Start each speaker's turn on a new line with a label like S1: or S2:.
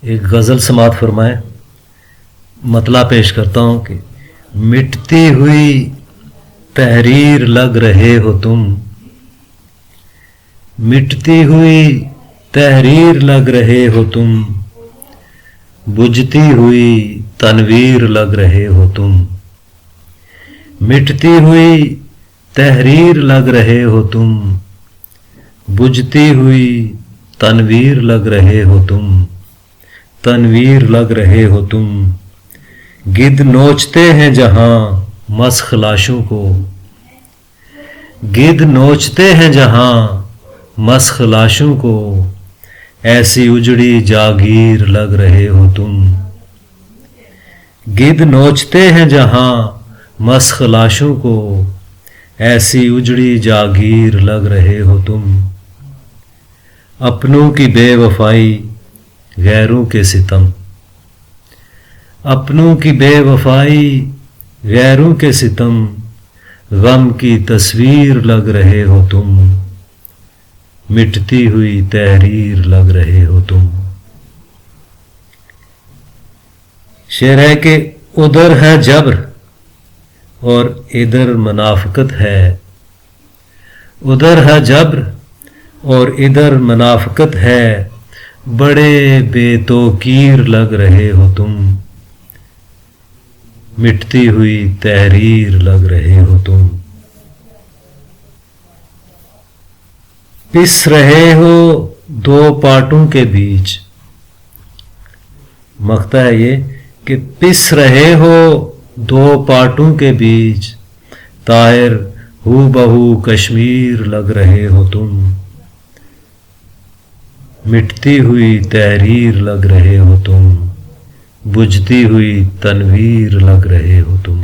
S1: ایک غزل سماعت فرمائیں. مطلع پیش کرتا ہوں کہ مٹتی ہوئی تحریر لگ رہے ہو تم، مٹتی ہوئی تحریر لگ رہے ہو تم، بجھتی ہوئی تنویر لگ رہے ہو تم، مٹتی ہوئی تحریر لگ رہے ہو تم، بجھتی ہوئی تنویر لگ رہے ہو تم، تنویر لگ رہے ہو تم. گدھ نوچتے ہیں جہاں مسخ لاشوں کو، گدھ نوچتے ہیں جہاں مسخ لاشوں کو، ایسی اجڑی جاگیر لگ رہے ہو تم. گدھ نوچتے ہیں جہاں مسخ لاشوں کو، ایسی اجڑی جاگیر لگ رہے ہو تم. اپنوں کی بے وفائی غیروں کے ستم، اپنوں کی بے وفائی غیروں کے ستم، غم کی تصویر لگ رہے ہو تم، مٹتی ہوئی تحریر لگ رہے ہو تم. شعر ہے کہ ادھر ہے جبر اور ادھر منافقت ہے، ادھر ہے جبر اور ادھر منافقت ہے، بڑے بے توقیر لگ رہے ہو تم، مٹتی ہوئی تحریر لگ رہے ہو تم. پس رہے ہو دو پاٹوں کے بیچ، مقطع ہے یہ کہ پس رہے ہو دو پاٹوں کے بیچ، طاہر ہو بہو کشمیر لگ رہے ہو تم، مٹتی ہوئی تحریر لگ رہے ہو تم، بجھتی ہوئی تنویر لگ رہے ہو تم.